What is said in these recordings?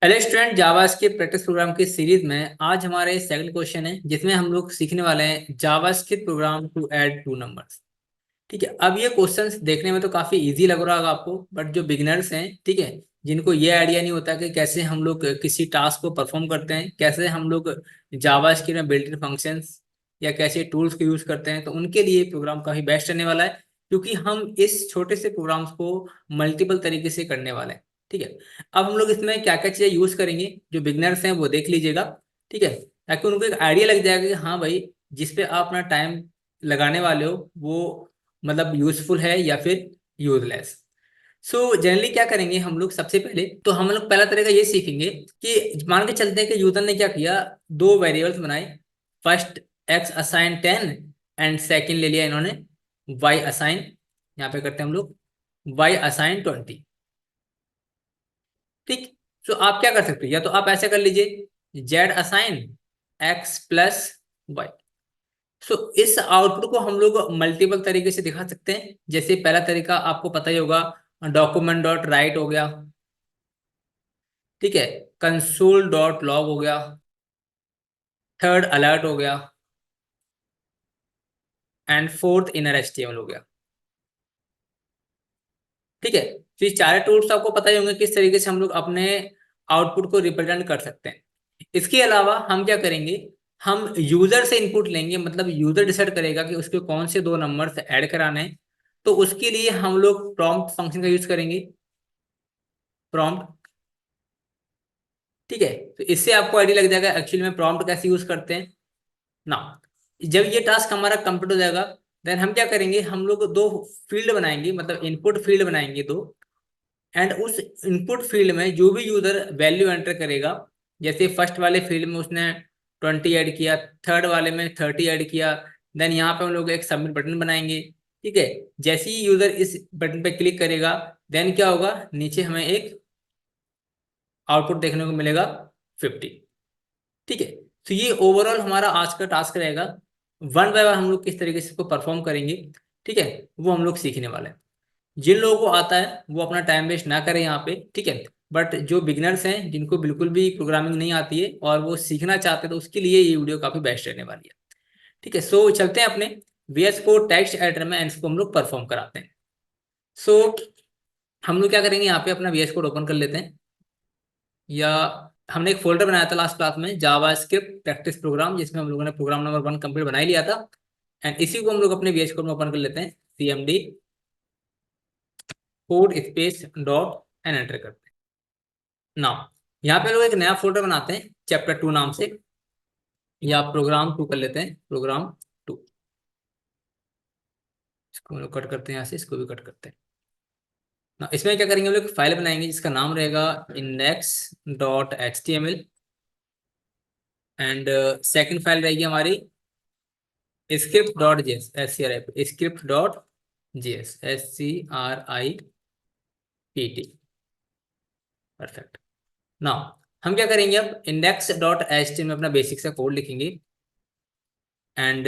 Hello student, JavaScript practice program की series में आज हमारे सेकंड क्वेश्चन है जिसमें हम लोग सीखने वाले हैं JavaScript program to add two numbers. ठीक है। अब ये क्वेश्चंस देखने में तो काफी इजी लग रहा होगा आपको, बट जो बिगिनर्स हैं, ठीक है, जिनको ये आइडिया नहीं होता कि कैसे हम लोग किसी टास्क को परफॉर्म करते हैं, कैसे हम लोग जावास्क्रिप्ट में बिल्ट इन फंक्शंस या कैसे टूल्स को यूज करते हैं, तो उनके लिए प्रोग्राम काफी बेस्ट रहने वाला है, क्योंकि हम इस छोटे से प्रोग्राम्स को मल्टीपल तरीके से करने वाले हैं। ठीक है। अब हम लोग इसमें क्या क्या चीजें यूज करेंगे, जो बिगनर्स हैं वो देख लीजिएगा। ठीक है। ताकि उनको एक आइडिया लग जाएगा कि हाँ भाई, जिस पे आप अपना टाइम लगाने वाले हो वो मतलब यूजफुल है या फिर यूजलेस। सो जनरली क्या करेंगे हम लोग, सबसे पहले तो हम लोग पहला तरीका ये सीखेंगे कि मान के चलते हैं कि यूजर ने क्या किया, दो वेरिएबल्स बनाए। First x assign 10 and second ले लिया इन्होंने वाई असाइन, यहाँ पे करते हैं हम लोग वाई असाइन 20। ठीक। तो आप क्या कर सकते हो, या तो आप ऐसे कर लीजिए Z assign X plus Y. So इस आउटपुट को हम लोग मल्टीपल तरीके से दिखा सकते हैं। जैसे पहला तरीका आपको पता ही होगा, डॉक्यूमेंट डॉट राइट हो गया, ठीक है, कंसोल डॉट लॉग हो गया, थर्ड अलर्ट हो गया, एंड फोर्थ इनर एचटीएमएल हो गया। ठीक है। तो ये चार टूल्स आपको पता ही होंगे किस तरीके से हम लोग अपने आउटपुट को रिप्रेजेंट कर सकते हैं। इसके अलावा हम क्या करेंगे, हम यूजर से इनपुट लेंगे, मतलब यूजर डिसाइड करेगा कि उसके कौन से दो नंबर्स ऐड कराने हैं। तो उसके लिए हम लोग प्रॉम्प्ट फंक्शन का यूज करेंगे, प्रॉम्प्ट। ठीक है। तो इससे आपको आइडिया लग जाएगा एक्चुअली में प्रॉम्प्ट कैसे यूज करते हैं ना। जब ये टास्क हमारा कंप्लीट हो जाएगा, देन हम क्या करेंगे, हम लोग दो फील्ड बनाएंगे, मतलब इनपुट फील्ड बनाएंगे दो। एंड उस इनपुट फील्ड में जो भी यूजर वैल्यू एंटर करेगा, जैसे फर्स्ट वाले फील्ड में उसने 20 ऐड किया, थर्ड वाले में 30 ऐड किया, देन यहाँ पे हम लोग एक सबमिट बटन बनाएंगे। ठीक है। जैसे ही यूजर इस बटन पे क्लिक करेगा, देन क्या होगा, नीचे हमें एक आउटपुट देखने को मिलेगा 50। ठीक है। तो ये ओवरऑल हमारा आज का टास्क रहेगा। वन बाय वन हम लोग किस तरीके से इसको परफॉर्म करेंगे, ठीक है, वो हम लोग सीखने वाले हैं। जिन लोगों को आता है वो अपना टाइम वेस्ट ना करें यहाँ पे, ठीक है। बट जो बिगनर्स हैं, जिनको बिल्कुल भी प्रोग्रामिंग नहीं आती है और वो सीखना चाहते हैं, तो उसके लिए ये वीडियो काफी बेस्ट रहने वाली है। ठीक है। सो चलते हैं अपने VS कोड टेक्स्ट एडिटर में, एंड इसको हम लोग परफॉर्म कराते हैं। सो हम लोग क्या करेंगे, यहाँ पे अपना VS कोड ओपन कर लेते हैं, या हमने एक फोल्डर बनाया था लास्ट क्लास में, जावा स्क्रिप्ट प्रैक्टिस प्रोग्राम, जिसमें हम लोगों ने प्रोग्राम नंबर 1 कंप्लीट बना ही लिया था। एंड इसी को हम लोग अपने VS कोड में ओपन कर लेते हैं, CMD code space dot and enter करते हैं। नाउ यहाँ पे लोग एक नया फोल्डर बनाते हैं चैप्टर 2 नाम से, या प्रोग्राम 2 कर लेते हैं, प्रोग्राम 2। इसको हम लोग कट करते हैं, यहाँ से इसको भी कट करते हैं ना। इसमें क्या करेंगे, हम लोग फाइल बनाएंगे जिसका नाम रहेगा index.html। एंड सेकंड फाइल रहेगी हमारी script.js, script.js, SCRIPT। Perfect. Now हम क्या करेंगे, अब index.html में अपना बेसिक सा कोड लिखेंगे। एंड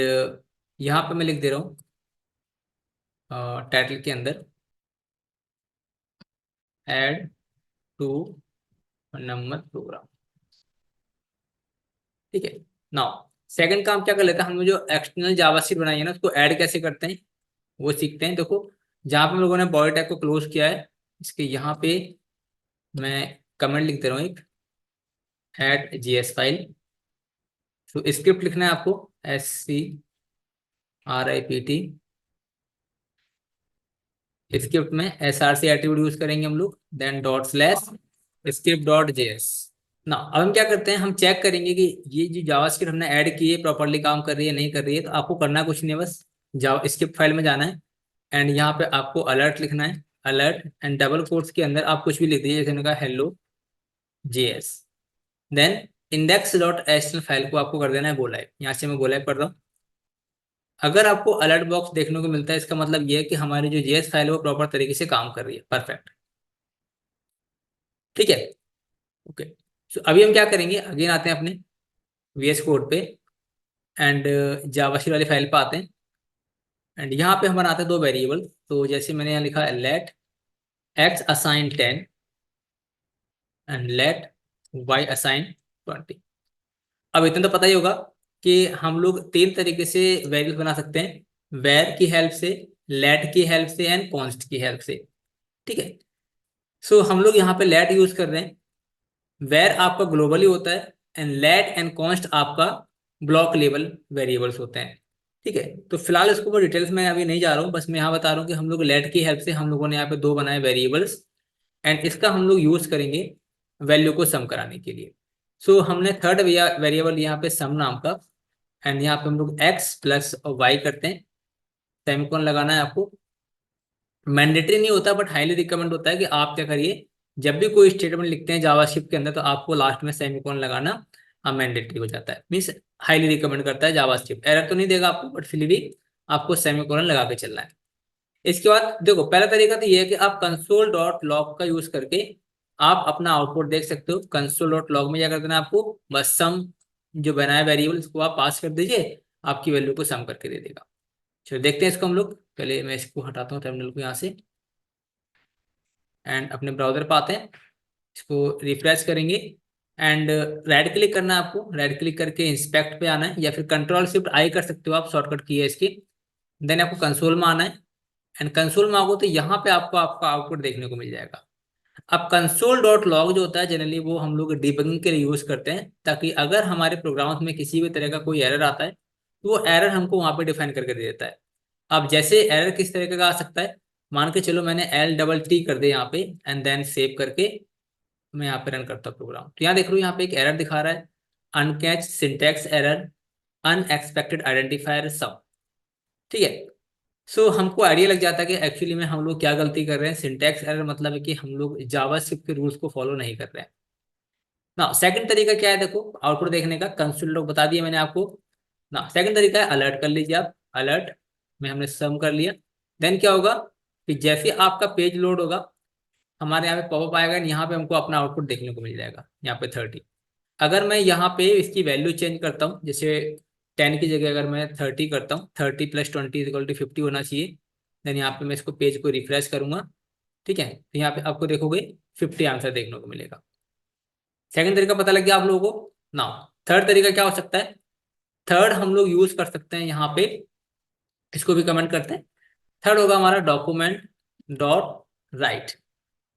यहाँ पे मैं लिख दे रहा हूँ टाइटल के अंदर ऐड टू नंबर प्रोग्राम। ठीक है। नाउ सेकंड काम क्या कर लेते हैं, हम जो एक्सटर्नल जावास्क्रिप्ट बनाई है ना, उसको ऐड कैसे करते हैं वो सीखते हैं। देखो, जहाँ पे हम लोगों ने बॉडी टैग को क्लोज किया है, इसके यहाँ पे मैं कमेंट लिख दे रहा हूँ एक, ऐड JS फाइल। तो स्क्रिप्ट लिखना है आपको, SCRIPT। स्क्रिप्ट में SRC एट्रीब्यूट यूज करेंगे हम लोग, देन डॉट स्लैश script.js। ना अब हम क्या करते हैं, हम चेक करेंगे कि ये जो जावास्क्रिप्ट हमने ऐड की है प्रॉपरली काम कर रही है नहीं कर रही है। तो आपको करना कुछ नहीं है, बस जावा स्क्रिप्ट फाइल में जाना है, एंड यहाँ पे आपको अलर्ट लिखना है, अलर्ट, एंड डबल कोट्स के अंदर आप कुछ भी लिख दीजिए, जैसे मैंने कहा hello JS। Then index.html file को आपको कर देना है गो लाइव। यहाँ से मैं गो लाइव कर रहा हूँ। अगर आपको अलर्ट बॉक्स देखने को मिलता है, इसका मतलब ये है कि हमारी जो JS फाइल है वो प्रॉपर तरीके से काम कर रही है। परफेक्ट। ठीक है। ओके। सो अभी हम क्या करेंगे, अगेन आते हैं अपने VS कोड पे, एंड जावास्क्रिप्ट वाली फाइल पे आते हैं। एंड यहाँ पे हम बनाते हैं दो वेरिएबल। तो जैसे मैंने यहाँ लिखा let X assign 10 and let y assign 20। अब इतना तो पता ही होगा कि हम लोग तीन तरीके से वेरिएबल बना सकते हैं, वेर की हेल्प से, लेट की हेल्प से एंड कॉन्स्ट की हेल्प से। ठीक है, सो हम लोग यहाँ पे लेट यूज कर रहे हैं, वेर आपका ग्लोबली होता है एंड लेट एंड कॉन्स्ट आपका ब्लॉक लेवल वेरिएबल्स होते हैं। ठीक है, तो फिलहाल इसको मैं डिटेल्स में अभी नहीं जा रहा हूँ, बस मैं यहाँ बता रहा हूँ कि हम लोग लेट की हेल्प से हम लोगों ने यहाँ पे दो बनाए वेरिएबल्स, एंड इसका हम लोग यूज करेंगे वैल्यू को सम कराने के लिए। सो हमने थर्ड वेरिएबल यहाँ पे सम नाम का, एंड यहाँ पे हम लोग एक्स प्लस और वाई करते हैं। सेमीकोलन लगाना है आपको, मैंडेटरी नहीं होता बट हाईली रिकमेंड होता है कि आप क्या करिए, जब भी कोई स्टेटमेंट लिखते हैं जावास्क्रिप्ट के अंदर तो आपको लास्ट में सेमीकोलन लगाना मैंडेटरी हो जाता है, मीन्स हाईली रिकमेंड करता है जावास्क्रिप्ट। एरर तो नहीं देगा आपको बट फिर भी आपको सेमीकोलन लगा के चलना है। इसके बाद देखो, पहला तरीका तो ये है कि आप कंसोल डॉट लॉग का यूज करके आप अपना आउटपुट देख सकते हो। कंसोल डॉट लॉग में क्या कर देना है आपको, बस सम जो बनाया वेरिएबल इसको आप पास कर दीजिए, आपकी वैल्यू को सम करके दे देगा। चलो देखते हैं इसको हम लोग, पहले मैं इसको हटाता हूँ टर्मिनल को यहाँ से, एंड अपने ब्राउजर पर आते हैं, इसको रिफ्रेश करेंगे, एंड राइट क्लिक करना है आपको। राइट क्लिक करके इंस्पेक्ट पे आना है, या फिर कंट्रोल शिफ्ट आई कर सकते हो आप, शॉर्टकट की है इसकी। देन आपको कंसोल में आना है, एंड कंसोल में आओगे तो यहाँ पे आपको आपका आउटपुट देखने को मिल जाएगा। अब कंसोल डॉट लॉग जो होता है जनरली वो हम लोग डिबगिंग के लिए यूज करते हैं, ताकि अगर हमारे प्रोग्राम्स में किसी भी तरह का कोई एरर आता है तो वो एरर हमको वहां पे डिफाइन करके दे देता है। अब जैसे एरर किस तरीके का आ सकता है, मान के चलो मैंने एल डबल टी कर दिया यहाँ पे, एंड देन सेव करके मैं यहाँ पे रन करता हूँ प्रोग्राम, तो यहाँ देख रहा हूँ यहाँ पे एक एरर दिखा रहा है, अनकैच सिंटैक्स एरर, अनएक्सपेक्टेड आइडेंटिफायर सब। ठीक है, सो हमको आइडिया लग जाता है कि एक्चुअली में हम लोग क्या गलती कर रहे हैं। सिंटैक्स एरर मतलब है कि हम लोग जावास्क्रिप्ट के रूल्स को फॉलो नहीं कर रहे हैं ना। सेकंड तरीका क्या है, देखो आउटपुट देखने का, कंसोल लॉग बता दिया मैंने आपको ना। सेकंड तरीका है अलर्ट कर लीजिए आप, अलर्ट में हमने सम कर लिया। देन क्या होगा कि जैसे आपका पेज लोड होगा हमारे यहाँ पे पॉपअप आएगा, यहाँ पे हमको अपना आउटपुट देखने को मिल जाएगा, यहाँ पे 30। अगर मैं यहाँ पे इसकी वैल्यू चेंज करता हूँ, जैसे 10 की जगह अगर मैं 30 करता हूँ, 30 + 20 = 50 होना चाहिए। देन यहाँ पे मैं इसको पेज को रिफ्रेश करूंगा। ठीक है, तो यहाँ पे आपको देखोगे 50 आंसर देखने को मिलेगा। सेकंड तरीका पता लग गया आप लोगों को ना। थर्ड तरीका क्या हो सकता है, थर्ड हम लोग यूज कर सकते हैं यहाँ पे, इसको भी कमेंट करते हैं। थर्ड होगा हमारा डॉक्यूमेंट डॉट राइट।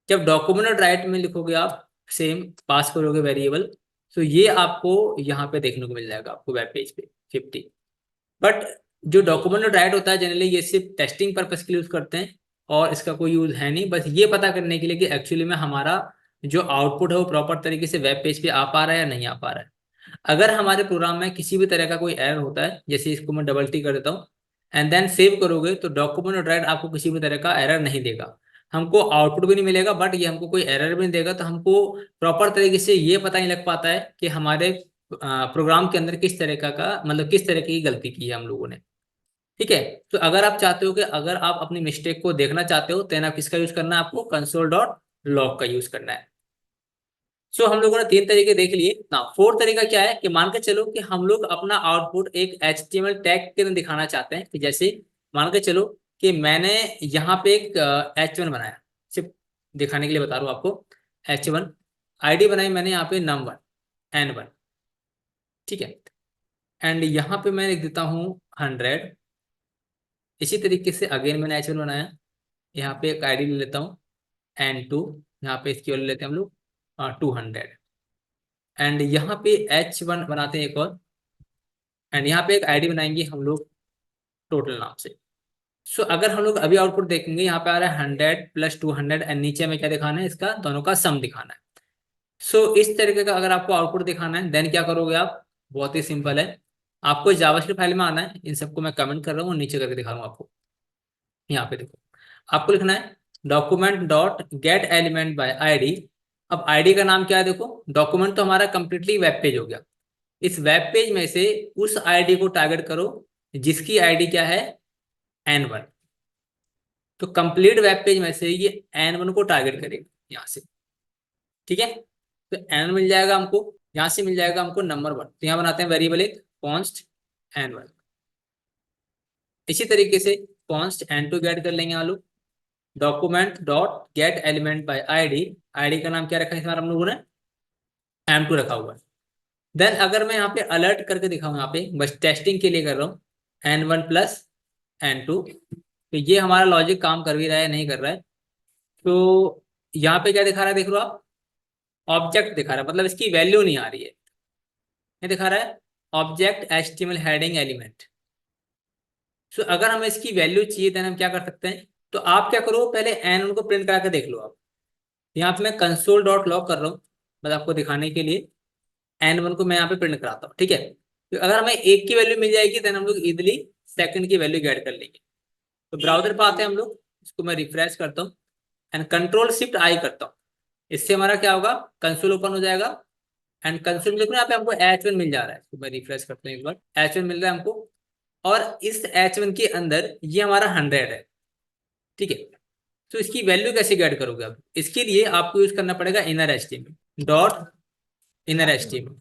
जब डॉक्यूमेंट डॉट राइट में लिखोगे आप, सेम पास करोगे वेरिएबल, तो ये आपको यहाँ पे देखने को मिल जाएगा आपको वेब पेज पे 50। बट जो डॉक्यूमेंट डॉट राइट होता है जनरली ये सिर्फ टेस्टिंग पर्पज के लिए यूज करते हैं, और इसका कोई यूज है नहीं, बस ये पता करने के लिए कि एक्चुअली में हमारा जो आउटपुट है वो प्रॉपर तरीके से वेब पेज पे आ पा रहा है या नहीं आ पा रहा है। अगर हमारे प्रोग्राम में किसी भी तरह का कोई एरर होता है, जैसे इसको मैं डबल टी कर देता हूँ एंड देन सेव करोगे, तो डॉक्यूमेंट डॉट राइट आपको किसी भी तरह का एरर नहीं देगा, हमको आउटपुट भी नहीं मिलेगा, बट ये हमको कोई एरर भी नहीं देगा। तो हमको प्रॉपर तरीके से ये पता नहीं लग पाता है कि हमारे प्रोग्राम के अंदर किस तरह का मतलब किस तरह की गलती की है हम लोगों ने। ठीक है, तो अगर आप चाहते हो कि अगर आप अपनी मिस्टेक को देखना चाहते हो, तो आप किसका यूज करना है, आपको कंसोल डॉट लॉग का यूज करना है। सो हम लोगों ने तीन तरीके देख लिए ना। फोर्थ तरीका क्या है कि मान के चलो कि हम लोग अपना आउटपुट एक HTML टैग के अंदर दिखाना चाहते हैं, कि जैसे मान के चलो कि मैंने यहाँ पे एक H1 बनाया, सिर्फ दिखाने के लिए बता रहा हूँ आपको। H1 ID बनाई मैंने यहाँ पे num1 N1। ठीक है, एंड यहाँ पे मैं लिख देता हूँ 100। इसी तरीके से अगेन मैंने H1 बनाया, यहाँ पे एक ID ले लेता हूँ N2, यहाँ पे इसकी वैल्यू लेते हैं हम लोग 200। एंड यहाँ पे H1 बनाते हैं एक और, एंड यहाँ पे एक आईडी बनाएंगे हम लोग टोटल नाम से। सो अगर हम लोग अभी आउटपुट देखेंगे, यहाँ पे आ रहा है 100 + 200, एंड नीचे में क्या दिखाना है, इसका दोनों का सम दिखाना है। सो इस तरीके का अगर आपको आउटपुट दिखाना है, देन क्या करोगे आप, बहुत ही सिंपल है, आपको जावास्क्रिप्ट फाइल में आना है। इन सबको मैं कमेंट कर रहा हूँ, नीचे करके दिखा रहा हूँ आपको। यहाँ पे देखो, आपको लिखना है document dot gate element by ID. अब आईडी का नाम क्या है, देखो डॉक्यूमेंट तो हमारा कंप्लीटली वेब पेज हो गया, इस वेब पेज में से उस आईडी को टारगेट करो जिसकी आईडी क्या है, N1। तो कंप्लीट वेब पेज में से ये N1 को टारगेट करेगा यहाँ से। ठीक है, तो N मिल जाएगा हमको, यहाँ से मिल जाएगा हमको नंबर 1। तो यहाँ बनाते हैं वेरिएबल एक कॉन्स्ट N1। इसी तरीके से कॉन्स्ट N2 गेट कर लेंगे हम लोग, document dot gate element by ID. ID का नाम क्या रखा है इस बार हम लोगों ने, M2 रखा हुआ है। देन अगर मैं यहाँ पे अलर्ट करके दिखाऊँ, यहाँ पे बस टेस्टिंग के लिए कर रहा हूँ, N1 प्लस N2, तो ये हमारा लॉजिक काम कर भी रहा है नहीं कर रहा है। तो यहाँ पे क्या दिखा रहा है देख लो आप, ऑब्जेक्ट दिखा रहा है, मतलब इसकी वैल्यू नहीं आ रही है। ये दिखा रहा है ऑब्जेक्ट HTML हेडिंग एलिमेंट। सो अगर हमें इसकी वैल्यू चाहिए तो हम क्या कर सकते हैं, तो आप क्या करो, पहले N1 को प्रिंट करा के देख लो आप। यहाँ पे मैं कंसोल डॉट लॉग कर रहा हूँ, बस आपको दिखाने के लिए। N1 को मैं यहाँ पे प्रिंट कराता हूँ, ठीक है। तो अगर हमें एक की वैल्यू मिल जाएगी तो हम लोग इजिली सेकंड की वैल्यू गेट कर लेंगे। तो ब्राउजर पे आते हैं हम लोग, इसको मैं रिफ्रेश करता हूँ एंड कंट्रोल शिफ्ट आई करता हूँ। इससे हमारा क्या होगा, कंसोल ओपन हो जाएगा एंड कंसोल में देखो यहाँ पे हमको H1 मिल जा रहा है। तो मैं रिफ्रेश करता हूँ एक बार, H1 मिल रहा है हमको। और इस H1 के अंदर ये हमारा 100 है, ठीक है। तो इसकी वैल्यू कैसे गेट करोगे आप, इसके लिए आपको यूज करना पड़ेगा inner HTML dot inner HTML,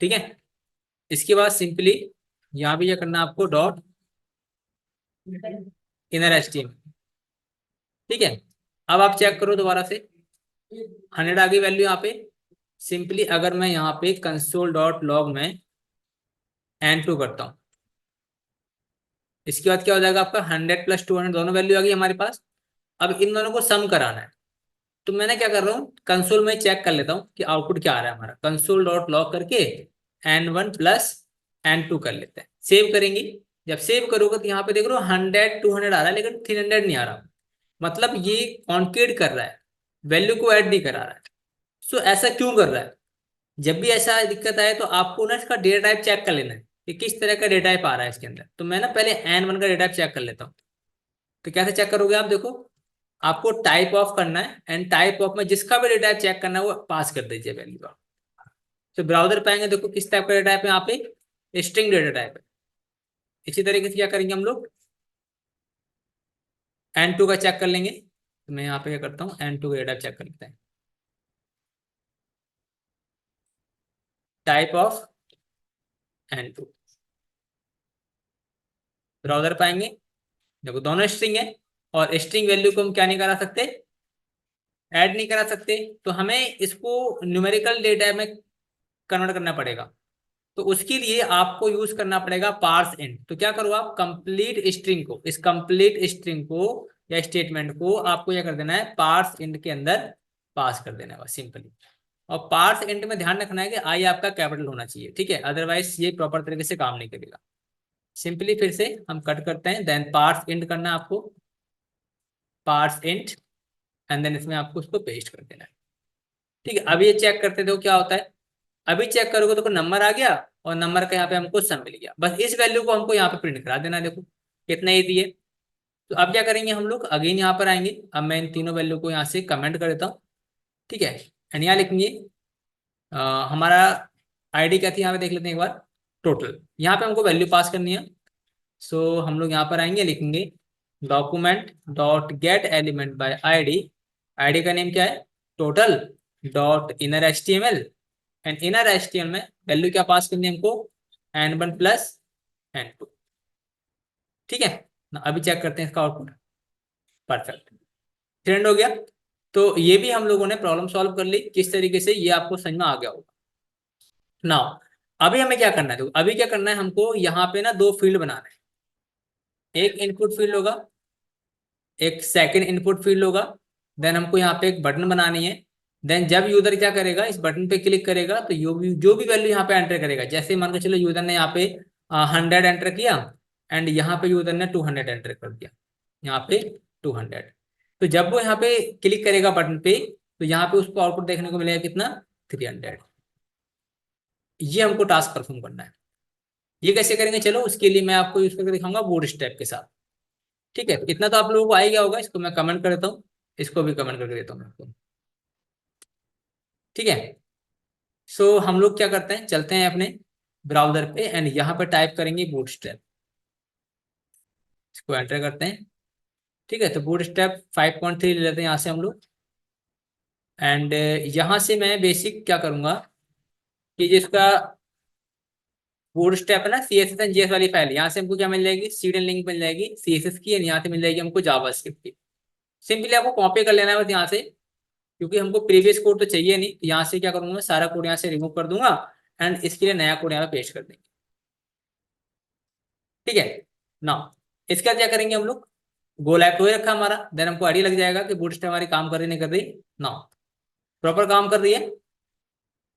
ठीक है। इसके बाद सिंपली यहाँ भी ये करना है आपको, डॉट इनर HTML, ठीक है। अब आप चेक करो दोबारा से, 100 आ गई वैल्यू यहाँ पे। सिंपली अगर मैं यहाँ पे कंसोल डॉट लॉग में N2 करता हूँ, इसके बाद क्या हो जाएगा आपका, 100 प्लस 200 दोनों वैल्यू आ गई हमारे पास। अब इन दोनों को सम कराना है। तो मैंने क्या कर रहा हूँ, कंसोल में चेक कर लेता हूँ कि आउटपुट क्या आ रहा है हमारा। कंसोल डॉट लॉग करके N1 प्लस N2 कर लेते हैं, सेव करेंगे। जब सेव करोगे तो यहाँ पे देख रहे हो 100 200 आ रहा है, लेकिन 300 नहीं आ रहा। मतलब ये कॉन्केट कर रहा है, वैल्यू को ऐड नहीं करा रहा है। सो ऐसा क्यों कर रहा है, जब भी ऐसा दिक्कत आए तो आपको ना इसका डेटा टाइप चेक कर लेना है कि किस तरह का डेटा टाइप आ रहा है इसके अंदर। तो मैं ना पहले N1 का डेटा टाइप चेक कर लेता हूँ। तो कैसे चेक करोगे आप, देखो आपको टाइप ऑफ करना है एंड टाइप ऑफ में जिसका भी डेटा टाइप चेक करना है वो पास कर दीजिए वैल्यू का। तो ब्राउजर पाएंगे, देखो किस टाइप का डेटा टाइप है यहाँ पे, स्ट्रिंग डेटा टाइप है। इसी तरीके से क्या करेंगे हम लोग, N2 का चेक कर लेंगे। तो मैं यहाँ पे क्या करता हूँ, N2 का डेटा चेक कर लेते हैं, टाइप ऑफ N2। ब्राउजर पाएंगे, देखो दोनों स्ट्रिंग है, और स्ट्रिंग वैल्यू को हम क्या नहीं करा सकते, ऐड नहीं करा सकते। तो हमें इसको न्यूमेरिकल डेटा में कन्वर्ट करना पड़ेगा। तो उसके लिए आपको यूज करना पड़ेगा पार्स इंट। तो क्या करो आप, कंप्लीट स्ट्रिंग को, इस कंप्लीट स्ट्रिंग को या स्टेटमेंट को आपको क्या कर देना है, पार्स इंट के अंदर पास कर देना है बस सिंपली। और पार्स इंट में ध्यान रखना है कि आई आपका कैपिटल होना चाहिए, ठीक है, अदरवाइज ये प्रॉपर तरीके से काम नहीं करेगा। सिंपली फिर से हम कट करते हैं, देन पार्स इंट करना है आपको, पार्स इंट एंड देन इसमें आपको उसको पेस्ट कर देना है, ठीक है। अभी ये चेक करते देखो क्या होता है। अभी चेक करोगे तो नंबर आ गया, और नंबर का यहाँ पे हमको सम मिल गया। बस इस वैल्यू को हमको यहाँ पे प्रिंट करा देना है, देखो कितना ईजी है। तो अब क्या करेंगे हम लोग, अगेन यहाँ पर आएंगे। अब मैं इन तीनों वैल्यू को यहाँ से कमेंट कर देता हूँ, ठीक है। एंड यहाँ लिखेंगे हमारा आईडी क्या थी, यहाँ पे देख लेते हैं एक बार, टोटल। यहाँ पे हमको वैल्यू पास करनी है। सो हम लोग यहाँ पर आएंगे, लिखेंगे document dot gate element by ID. ID का नेम क्या है, total dot inner HTML। And inner HTML में वैल्यू क्या पास करनी है हमको, N1 प्लस N2, ठीक है ना। अभी चेक करते हैं इसका आउटपुट, परफेक्ट, ट्रेंड हो गया। तो ये भी हम लोगों ने प्रॉब्लम सॉल्व कर ली किस तरीके से, ये आपको समझ में आ गया होगा। नाउ अभी हमें क्या करना है, तो अभी क्या करना है हमको, यहाँ पे ना दो फील्ड बनाना है। एक इनपुट फील्ड होगा, एक सेकंड इनपुट फील्ड होगा। देन हमको यहाँ पे एक बटन बनानी है। देन जब यूजर क्या करेगा, इस बटन पे क्लिक करेगा तो जो भी वैल्यू यहाँ पे एंटर करेगा, जैसे मान के चलो यूजर ने यहाँ पे 100 एंटर किया, एंड यहाँ पे यूजर ने 200 एंटर कर दिया, यहाँ पे 200। तो जब वो यहाँ पे क्लिक करेगा बटन पे, तो यहाँ पे उसको आउटपुट देखने को मिलेगा कितना, 300। ये हमको टास्क परफॉर्म करना है। ये कैसे करेंगे, चलो उसके लिए मैं आपको यूज करके दिखाऊंगा बूटस्ट्रैप के साथ, ठीक है। इतना तो आप लोगों को आ ही गया होगा, इसको मैं कमेंट कर देता हूँ, इसको भी कमेंट करके देता हूँ मैं आपको, ठीक है। सो हम लोग क्या करते हैं, चलते हैं अपने ब्राउजर पे एंड यहाँ पे टाइप करेंगे बूटस्ट्रैप, इसको एंटर करते हैं, ठीक है। तो बूटस्ट्रैप 5.3 ले लेते हैं यहाँ से हम लोग। एंड यहाँ से मैं बेसिक क्या करूँगा कि जिसका बूटस्ट्रैप है ना, CSS एंड JS वाली फाइल, यहाँ से हमको क्या मिल जाएगी, सीडन लिंक मिल जाएगी CSS की, एंड यहाँ से मिल जाएगी हमको जावास्क्रिप्ट की। सिंपली आपको कॉपी कर लेना है बस यहाँ से, क्योंकि हमको प्रीवियस कोड तो चाहिए नहीं, तो यहाँ से क्या करूंगा मैं सारा कोड यहाँ से रिमूव कर दूंगा एंड इसके लिए नया कोड यहाँ पे पेस्ट कर देंगे। ठीक है ना। इसके बाद क्या करेंगे हम लोग, गो लाइव तो ही रखा हमारा, देन हमको आइडिया लग जाएगा कि बूटस्ट्रैप हमारी काम कर रही नहीं कर रही ना, प्रॉपर काम कर रही है।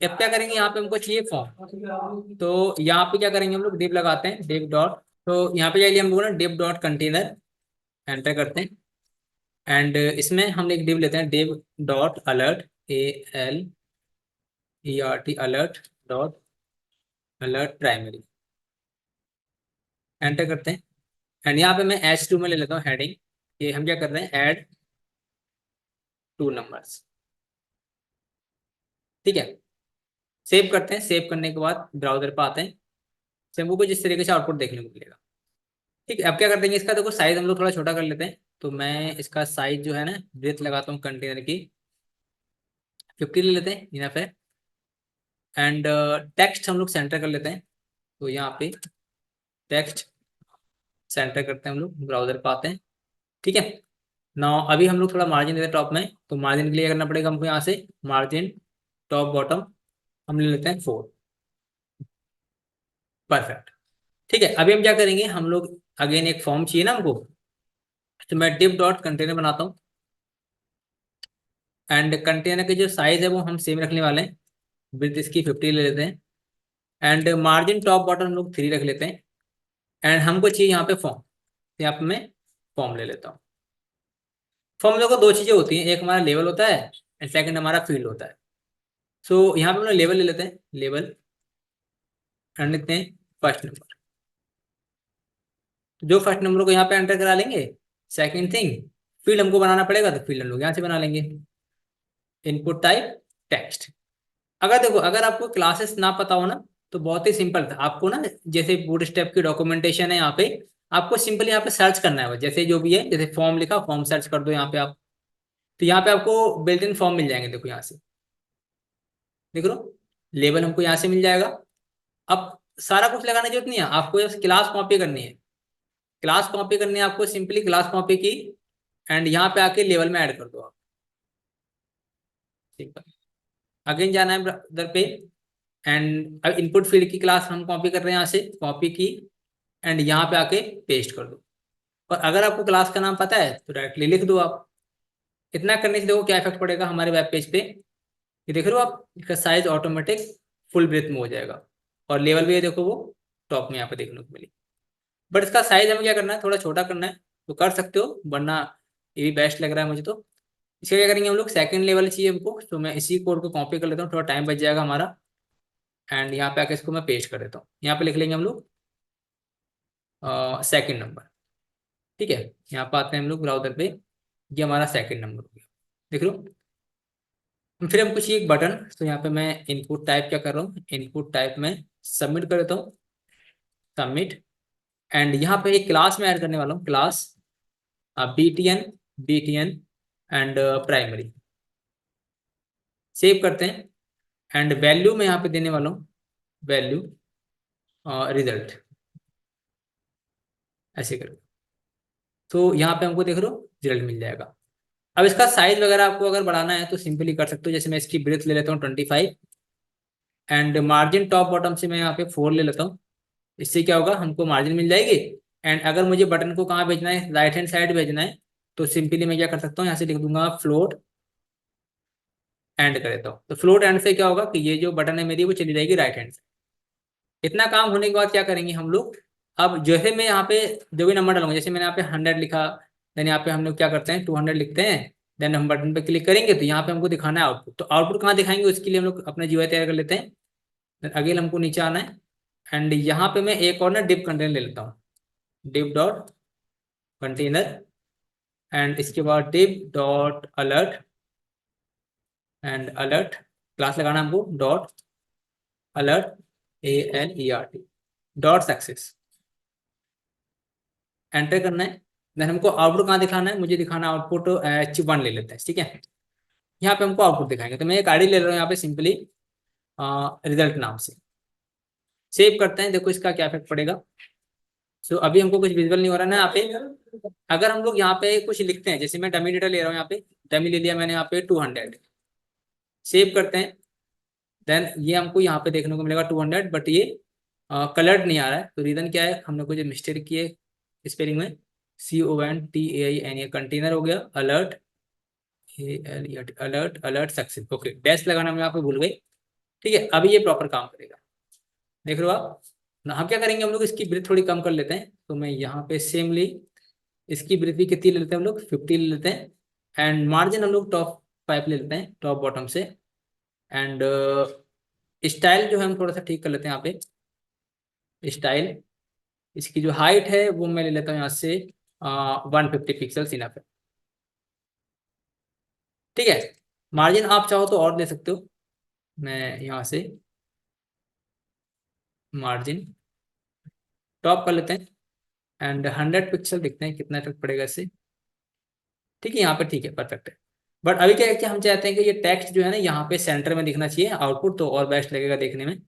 अब क्या करेंगे, यहाँ पे हमको चाहिए फॉर्म, तो यहाँ पे क्या करेंगे हम लोग, डिव लगाते हैं, डिव डॉट, तो यहाँ पे जाइए हम लोग ना डिव डॉट कंटेनर एंटर करते हैं एंड इसमें हम एक डिव लेते हैं, div dot alert, ALERT, alert dot alert primary, enter करते हैं एंड यहाँ पे मैं H2 में ले लेता हूँ हेडिंग, ये हम क्या कर रहे हैं, ऐड 2 नंबर्स। ठीक है, सेव करते हैं, सेव करने के बाद ब्राउजर पर आते हैं, से हमको कुछ इस तरीके से आउटपुट देखने को मिलेगा। ठीक है, अब क्या कर देंगे, इसका देखो साइज हम लोग थोड़ा छोटा कर लेते हैं, तो मैं इसका साइज जो है ना ब्रेथ लगाता हूँ कंटेनर की 50 ले लेते हैं यहाँ पे एंड टेक्स्ट हम लोग सेंटर कर लेते हैं, तो यहाँ पे टेक्स्ट सेंटर करते हैं, हम लोग ब्राउजर पर आते हैं। ठीक है ना, अभी हम लोग थोड़ा मार्जिन देते हैं टॉप में, तो मार्जिन के लिए करना पड़ेगा हमको यहाँ से मार्जिन टॉप बॉटम हम ले लेते हैं 4। परफेक्ट। ठीक है, अभी हम क्या करेंगे, हम लोग अगेन एक फॉर्म चाहिए ना हमको, तो मैं डिव डॉट कंटेनर बनाता हूँ एंड कंटेनर के जो साइज है वो हम सेम रखने वाले हैं, विड्थ इसकी 50 ले लेते हैं एंड मार्जिन टॉप बॉटम हम लोग 3 रख लेते हैं एंड हमको चाहिए यहाँ पे फॉर्म, तो यहाँ पे मैं फॉर्म ले लेता हूँ। फॉर्म में देखो दो चीजें होती हैं, एक हमारा लेवल होता है एंड सेकंड हमारा फील्ड होता है। सो यहाँ पे हम लोग लेवल ले लेते हैं, लेवल एंड लिखते हैं फर्स्ट नंबर, तो जो फर्स्ट नंबर को यहाँ पे एंटर करा लेंगे। सेकंड थिंग, फील्ड हमको बनाना पड़ेगा, तो फील्ड हम लोग यहाँ से बना लेंगे, इनपुट टाइप टेक्स्ट। अगर देखो अगर आपको क्लासेस ना पता हो ना, तो बहुत ही सिंपल था आपको ना, जैसे बूटस्ट्रैप की डॉक्यूमेंटेशन है यहाँ पे, आपको सिंपल यहाँ पे सर्च करना है, जैसे जो भी है, जैसे फॉर्म लिखा फॉर्म सर्च कर दो यहाँ पे आप, तो यहाँ पे आपको बिल्ट इन फॉर्म मिल जाएंगे, देखो यहाँ से देख लो, लेबल हमको यहाँ से मिल जाएगा। अब सारा कुछ लगाने की जरूरत नहीं है आपको, बस क्लास कॉपी करनी है, क्लास कॉपी करनी है आपको, सिंपली क्लास कॉपी की एंड यहाँ पे आके लेवल में ऐड कर दो आप, सिंपल। अगेन जाना है उधर पे एंड अब इनपुट फील्ड की क्लास हम कॉपी कर रहे हैं, यहाँ से कॉपी की एंड यहाँ पे आके पेस्ट कर दो। और अगर आपको क्लास का नाम पता है तो डायरेक्टली लिख दो आप। इतना करने से देखो क्या इफेक्ट पड़ेगा हमारे वेब पेज पे, ये देख रहे हो आप, इसका साइज ऑटोमेटिक फुल ब्रेथ में हो जाएगा और लेवल भी ये देखो वो टॉप में यहाँ पे देखने को मिली। बट इसका साइज हमें क्या करना है, थोड़ा छोटा करना है, तो कर सकते हो, वरना ये भी बेस्ट लग रहा है मुझे तो। इसका क्या करेंगे हम लोग, सेकंड लेवल चाहिए हमको, तो मैं इसी कोड को कॉपी कर लेता हूँ, थोड़ा टाइम बच जाएगा हमारा एंड यहाँ पे आके इसको मैं पेस्ट कर देता हूँ, यहाँ पे लिख लेंगे हम लोग सेकंड नंबर। ठीक है, यहाँ पे आते हैं हम लोग ब्राउजर पे, ये हमारा सेकंड नंबर हो गया, देख लो। फिर हमको चाहिए एक बटन, तो यहाँ पे मैं इनपुट टाइप क्या कर रहा हूँ, इनपुट टाइप में सबमिट कर देता हूँ, सबमिट एंड यहाँ पे एक क्लास में ऐड करने वाला हूँ, class BTN, BTN and primary, save करते हैं एंड वैल्यू में यहाँ पे देने वाला हूँ, वैल्यू रिजल्ट, ऐसे करके, तो यहाँ पे हमको देख लो रिजल्ट मिल जाएगा। अब इसका साइज वगैरह आपको अगर बढ़ाना है तो सिंपली कर सकते हो, जैसे मैं इसकी ब्रेथ ले लेता हूँ 25 एंड मार्जिन टॉप बॉटम से मैं यहाँ पे 4 ले लेता हूँ, इससे क्या होगा हमको मार्जिन मिल जाएगी। एंड अगर मुझे बटन को कहाँ भेजना है, राइट हैंड साइड भेजना है, तो सिंपली मैं क्या कर सकता हूँ, यहाँ से लिख दूंगा फ्लोट एंड कर देता हूँ, तो फ्लोट एंड से क्या होगा कि ये जो बटन है मेरी वो चली जाएगी राइट हैंड से। इतना काम होने के बाद क्या करेंगे हम लोग, अब जैसे मैं यहाँ पे जो भी नंबर डालूंगा, जैसे मैंने यहाँ पे 100 लिखा, देन यहाँ पे हम लोग क्या करते हैं 200 लिखते हैं, देन हम बटन पे क्लिक करेंगे तो यहाँ पे हमको दिखाना है आउटपुट, तो आउटपुट कहाँ दिखाएंगे उसके लिए हम लोग अपना जीयूआई तैयार कर लेते हैं। देन अगेन हमको नीचे आना है एंड यहाँ पे मैं एक और ना डिव कंटेनर ले लेता हूँ, डिव डॉट कंटेनर एंड इसके बाद div dot alert and alert, class लगाना हमको dot alert, ALERT dot success, enter करना है। देन हमको आउटपुट कहाँ दिखाना है, मुझे दिखाना आउटपुट H1 ले लेते हैं, ठीक है। यहाँ पे हमको आउटपुट दिखाएंगे, तो मैं एक आईडी ले रहा हूँ यहाँ पे सिंपली रिजल्ट नाम से, सेव करते हैं, देखो इसका क्या इफेक्ट पड़ेगा। सो अभी हमको कुछ विजुअल नहीं हो रहा ना यहाँ पे। अगर हम लोग यहाँ पे कुछ लिखते हैं, जैसे मैं डमी डेटा ले रहा हूँ, यहाँ पे डमी ले लिया मैंने यहाँ पे 200 सेव करते हैं। देन ये हमको यहाँ पे देखने को मिलेगा 200, बट ये कलर्ड नहीं आ रहा है। तो रीजन क्या है, हमने कुछ मिस्टेक की है स्पेलिंग में। CONTAIN, ये कंटेनर हो गया, alert, alert, alert success. Okay, dash लगाना मैं आपको भूल गई। ठीक है, अभी ये प्रॉपर काम करेगा, देख रहे हो आप ना। हम क्या करेंगे, हम लोग इसकी ब्रीथ थोड़ी कम कर लेते हैं। तो मैं यहाँ पे सेमली इसकी ब्रीथ भी कितनी ले लेते हैं, हम लोग 50 ले लेते हैं। एंड मार्जिन हम लोग टॉप 5 ले लेते हैं, टॉप बॉटम से। एंड स्टाइल जो है हम थोड़ा सा ठीक कर लेते हैं यहाँ पे। स्टाइल, इसकी जो हाइट है वो मैं ले लेता हूँ यहाँ से 150 पिक्सल्स इनफ है। ठीक है, मार्जिन आप चाहो तो और ले सकते हो। मैं यहाँ से मार्जिन टॉप कर लेते हैं एंड 100 पिक्सल देखते हैं कितना इफेक्ट पड़ेगा इससे। ठीक है, यहाँ पे ठीक है, परफेक्ट है। बट अभी क्या है कि हम चाहते हैं कि ये टेक्स्ट जो है ना यहाँ पे सेंटर में दिखना चाहिए आउटपुट, तो और बेस्ट लगेगा देखने में।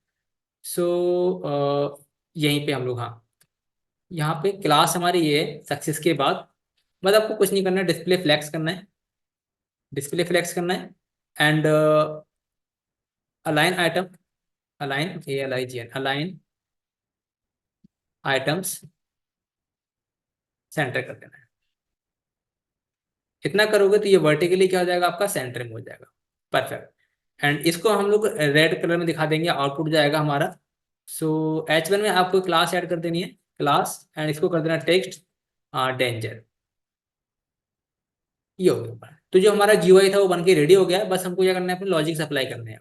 सो यहीं पे हम लोग, हाँ, यहाँ पे क्लास हमारी ये है सक्सेस के बाद। बस आपको कुछ नहीं करना है, डिस्प्ले फ्लैक्स करना है, डिस्प्ले फ्लैक्स करना है। And align item, align, ALIGN, align items centre कर देना है। इतना करोगे तो ये वर्टिकली क्या हो जाएगा, आपका सेंटर में हो जाएगा, परफेक्ट। एंड इसको हम लोग रेड कलर में दिखा देंगे, आउटपुट जाएगा हमारा। सो H1 में आपको क्लास ऐड कर देनी है, क्लास, एंड इसको कर देना टेक्स्ट डेंजर। ये हो गया। तो जो हमारा GUI था वो बन के रेडी हो गया है, बस हमको क्या करना है, अपने लॉजिक्स अप्लाई करने हैं।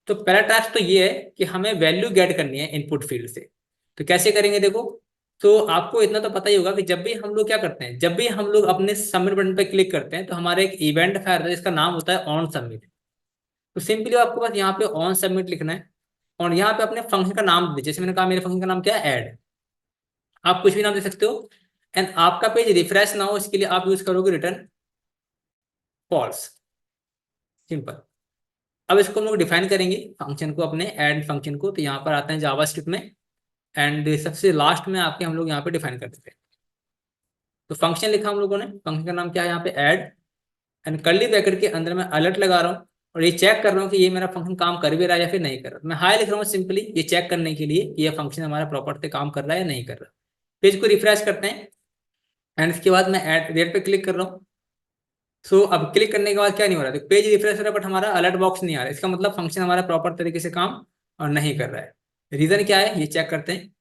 तो पहला टास्क तो ये है कि हमें वैल्यू गेट करनी है इनपुट फील्ड से। तो कैसे करेंगे देखो। तो आपको इतना तो पता ही होगा कि जब भी हम लोग क्या करते हैं, जब भी हम लोग अपने सबमिट बटन पर क्लिक करते हैं तो हमारा एक इवेंट फायर है जिसका नाम होता है ऑन सबमिट। तो सिंपली आपको बस यहाँ पे ऑन सबमिट लिखना है और यहाँ पे अपने फंक्शन का नाम दे, जैसे मैंने कहा मेरे फंक्शन का नाम क्या है, ऐड। आप कुछ भी नाम दे सकते हो। एंड आपका पेज रिफ्रेश ना हो इसके लिए आप यूज करोगे रिटर्न फॉल्स, सिंपल। अब इसको हम लोग डिफाइन करेंगे फंक्शन को, अपने ऐड फंक्शन को। तो यहाँ पर आते हैं जावास्क्रिप्ट में एंड सबसे लास्ट में आके हम लोग यहाँ पे डिफाइन कर देते हैं। तो फंक्शन लिखा हम लोगों ने, फंक्शन का नाम क्या है यहाँ पे, ऐड। एंड कर्ली ब्रैकेट के अंदर मैं अलर्ट लगा रहा हूँ और ये चेक कर रहा हूँ कि ये मेरा फंक्शन काम कर भी रहा है या फिर नहीं कर रहा। मैं हाई लिख रहा हूँ सिंपली ये चेक करने के लिए कि ये फंक्शन हमारा प्रॉपर से काम कर रहा है या नहीं कर रहा। पेज को रिफ्रेश करते हैं एंड इसके बाद मैं ऐड रेट पे क्लिक कर रहा हूँ। सो अब क्लिक करने के बाद क्या नहीं हो रहा है, तो पेज रिफ्रेश हो रहा है बट हमारा अलर्ट बॉक्स नहीं आ रहा है। इसका मतलब फंक्शन हमारा प्रॉपर तरीके से काम और नहीं कर रहा है। रीजन क्या है ये चेक करते हैं।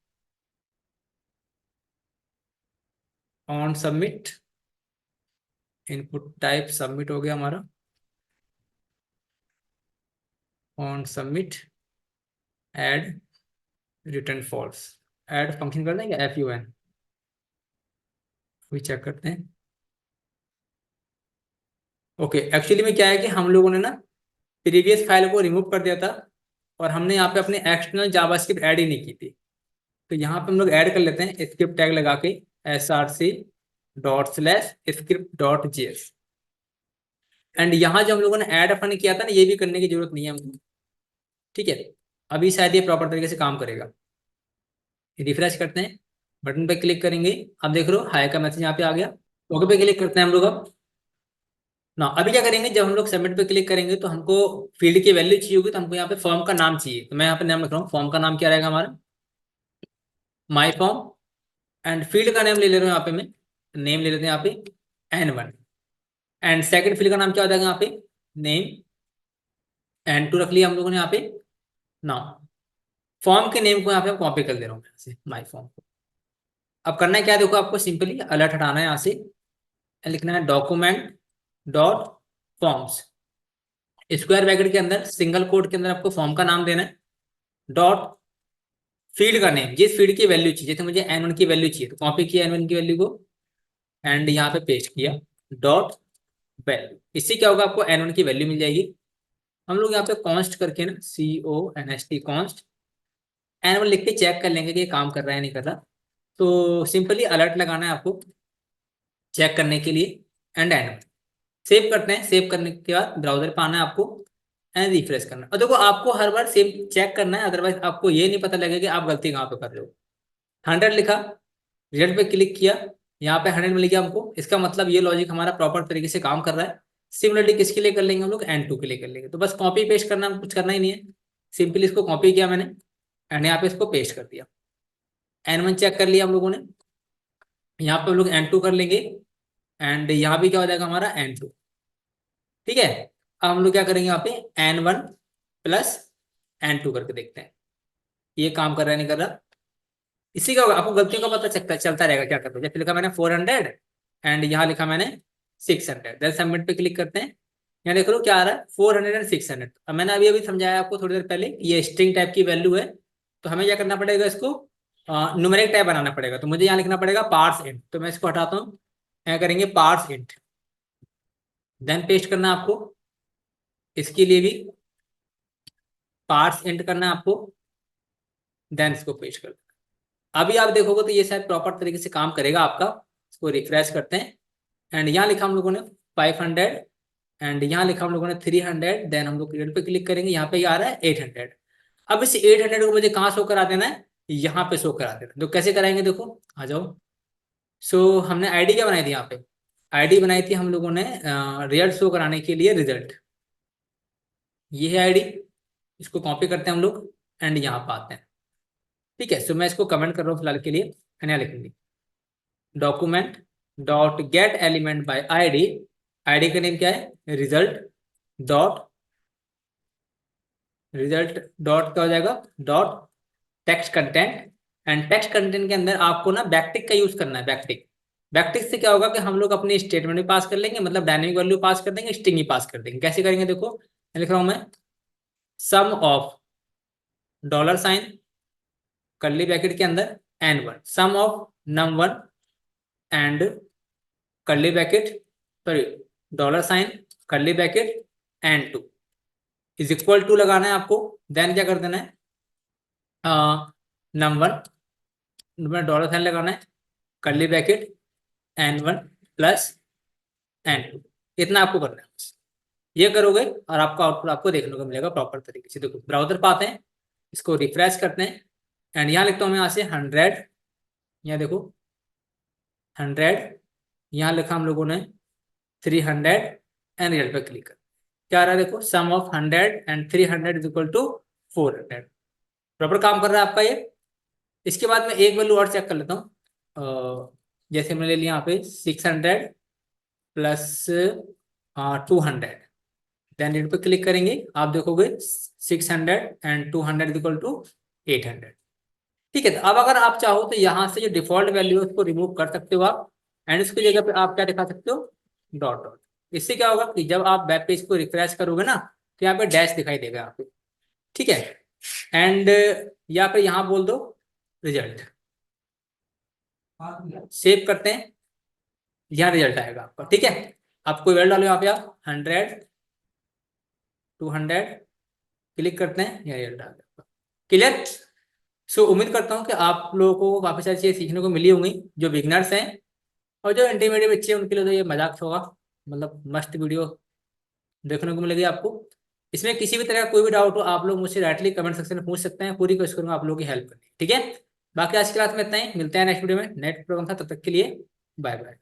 On submit, input type submit हो गया हमारा, on submit, add, return false. Add function कर देंगे FUN, कोई चेक करते हैं। ओके, एक्चुअली में क्या है कि हम लोगों ने ना प्रीवियस फाइल को रिमूव कर दिया था और हमने यहाँ पे अपने एक्सटर्नल जावास्क्रिप्ट ऐड ही नहीं की थी। तो यहाँ पे हम लोग ऐड कर लेते हैं स्क्रिप्ट टैग लगा के, src./script.js। एंड यहाँ जो हम लोगों ने ऐड अपन किया था ना, ये भी करने की जरूरत नहीं है हमको। ठीक है, अभी शायद ये प्रॉपर तरीके से काम करेगा। रिफ्रेश करते हैं, बटन पे क्लिक करेंगे, अब देख लो हाई का मैसेज यहाँ पे आ गया। ओके पे क्लिक करते हैं हम लोग अब ना। अभी क्या करेंगे, जब हम लोग सबमिट पे क्लिक करेंगे तो हमको फील्ड की वैल्यू चाहिए होगी, तो हमको यहाँ पे फॉर्म का नाम चाहिए। तो मैं यहाँ पे नाम लिख रहा हूँ, फॉर्म का नाम क्या रहेगा हमारा, माई फॉर्म। एंड फील्ड का नेम ले ले रहा हूँ यहाँ पे मैं, नेम ले लेते हैं यहाँ पे N1। एंड सेकंड फील्ड का नाम क्या हो जाएगा यहाँ पे, नेम। N2 रख लिया हम लोगों ने यहाँ पे। नाउ फॉर्म के नेम को यहाँ पे कॉपी कर दे रहा हूँ यहाँ से, माई फॉर्म को। अब करना है क्या, देखो आपको सिंपली अलर्ट हटाना है यहाँ से, लिखना है document dot forms, square bracket के अंदर सिंगल कोट के अंदर आपको फॉर्म का नाम देना है, डॉट फील्ड का नेम, जिस फील्ड की वैल्यू चाहिए, जैसे मुझे N1 की वैल्यू चाहिए तो कॉपी किया N1 की वैल्यू को एंड यहाँ पे पेस्ट किया, डॉट वैल्यू। इससे क्या होगा, आपको N1 की वैल्यू मिल जाएगी। हम लोग यहाँ पे कॉन्स्ट करके ना, CONST कॉन्स्ट N1 लिख के चेक कर लेंगे कि ये काम कर रहा है नहीं कर रहा। तो सिंपली अलर्ट लगाना है आपको चेक करने के लिए एंड N1 सेव करते हैं। सेव करने के बाद ब्राउजर पे आना है आपको एंड रिफ्रेश करना है। और देखो आपको हर बार सेव चेक करना है, अदरवाइज आपको ये नहीं पता लगेगा कि आप गलती कहाँ पे कर रहे हो। 100 लिखा, रिजल्ट पे क्लिक किया, यहाँ पे 100 मिल गया हमको। इसका मतलब ये लॉजिक हमारा प्रॉपर तरीके से काम कर रहा है। सिमिलरली किसके लिए कर लेंगे हम लोग, N2 के लिए कर लेंगे। तो बस कॉपी पेस्ट करना, कुछ करना ही नहीं है, सिंपली इसको कॉपी किया मैंने एंड यहाँ पे इसको पेस्ट कर दिया। N1 चेक कर लिया हम लोगों ने, यहाँ पे हम लोग N2 कर लेंगे एंड यहाँ भी क्या हो जाएगा हमारा N2। ठीक है, अब हम लोग क्या करेंगे यहाँ पे N1 प्लस N2 करके देखते हैं ये काम कर रहा है नहीं कर रहा। इसी का आपको गलतियों का पता चलता रहेगा क्या करते हैं। जैसे लिखा मैंने 400 एंड यहाँ लिखा मैंने 600, देन सबमिट पे क्लिक करते हैं। यहाँ देख लो क्या आ रहा है 400 एंड 600। अब मैंने अभी अभी समझाया आपको थोड़ी देर पहले, ये स्ट्रिंग टाइप की वैल्यू है, तो हमें क्या करना पड़ेगा, इसको न्यूमेरिक टाइप बनाना पड़ेगा। तो मुझे यहाँ लिखना पड़ेगा पार्स इंट, तो मैं इसको हटाता हूँ, यहाँ करेंगे पार्स इंट, देन पेस्ट करना है आपको, इसके लिए भी पार्स इंट करना है आपको, देन इसको पेस्ट कर। अभी आप देखोगे तो ये शायद प्रॉपर तरीके से काम करेगा आपका। इसको रिफ्रेश करते हैं एंड यहाँ लिखा हम लोगों ने 500 एंड यहाँ लिखा हम लोगों ने 300, देन हम लोग क्रिएट पे क्लिक करेंगे, यहाँ पे आ रहा है 800। अब इस 800 को मुझे कहाँ शो करा देना है, यहाँ पे शो करा देना। तो कैसे कराएंगे देखो, आ जाओ। सो हमने आईडी क्या बनाई थी, यहाँ पे आईडी बनाई थी हम लोगों ने रिजल्ट शो कराने के लिए, रिजल्ट ये है आईडी। इसको कॉपी करते हैं हम लोग एंड यहाँ पे आते हैं। ठीक है, सो मैं इसको कमेंट कर रहा हूँ फिलहाल के लिए, यहाँ लिखेंगे document dot gate element by ID, ID का नेम क्या है रिजल्ट डॉट, रिजल्ट डॉट क्या हो जाएगा dot text content. And text content के अंदर आपको ना बैकटिक का यूज करना है। बैकटिक, बैकटिक से क्या होगा कि हम लोग अपनी स्टेटमेंट भी पास कर लेंगे, मतलब डायनेमिक वैल्यू पास कर देंगे, स्ट्रिंग भी पास कर देंगे। कैसे करेंगे देखो, लिख रहा हूं मैं sum of dollar sign curly bracket के अंदर N1, sum of num1 and curly bracket, sorry dollar sign curly bracket N2 is equal to लगाना है आपको। देन क्या कर देना है num1 डॉलर साइन लगाना है curly bracket N1 plus N2, इतना आपको करना है बस। ये करोगे और आपका आउटपुट आपको देखने को मिलेगा प्रॉपर तरीके से। देखो ब्राउजर पे आते हैं, इसको रिफ्रेश करते हैं एंड यहाँ लिखता हूँ मैं यहाँ से 100, यहाँ देखो 100, यहाँ लिखा हम लोगों ने 300 एंड रिजल्ट पे क्लिक कर, क्या आ रहा है देखो sum of 100 and 300 is equal to 400। Proper काम कर रहा है आपका ये। इसके बाद मैं एक वैल्यू और चेक कर लेता हूँ, जैसे मैंने ले लिया यहाँ पे 600 प्लस 200, देन रिजल्ट पे क्लिक करेंगे, आप देखोगे 600 एंड 200 इज इक्वल टू 800। ठीक है, तो अब अगर आप चाहो तो यहाँ से जो डिफॉल्ट वैल्यू है उसको रिमूव कर सकते हो आप, एंड उसकी जगह पे आप क्या दिखा सकते हो डॉट डॉट। इससे क्या होगा कि जब आप वेब पेज को रिफ्रेश करोगे ना तो यहाँ पे डैश दिखाई देगा यहाँ पे। ठीक है, एंड यहाँ पे यहाँ बोल दो रिजल्ट, सेव करते हैं, यहाँ रिजल्ट आएगा आपका। ठीक है, आप कोई वैल्यू डालो यहाँ पे, आप 100 200 क्लिक करते हैं, यहाँ रिजल्ट आ गया। क्लियर। सो उम्मीद करता हूँ कि आप लोगों को काफ़ी सारी चीज़ें सीखने को मिली होंगी, जो बिगनर्स हैं और जो इंटरमीडिएट बच्चे हैं उनके लिए तो ये मजाक होगा, मतलब मस्त वीडियो देखने को मिलेगी आपको। इसमें किसी भी तरह का कोई भी डाउट हो आप लोग मुझसे डायरेक्टली कमेंट सेक्शन में पूछ सकते हैं, पूरी कोशिश करूंगा आप लोगों की हेल्प करने। ठीक है, बाकी आज की क्लास में इतना ही, मिलते हैं नेक्स्ट वीडियो में नेक्स्ट प्रोग्राम था, तब तक के लिए बाय बाय।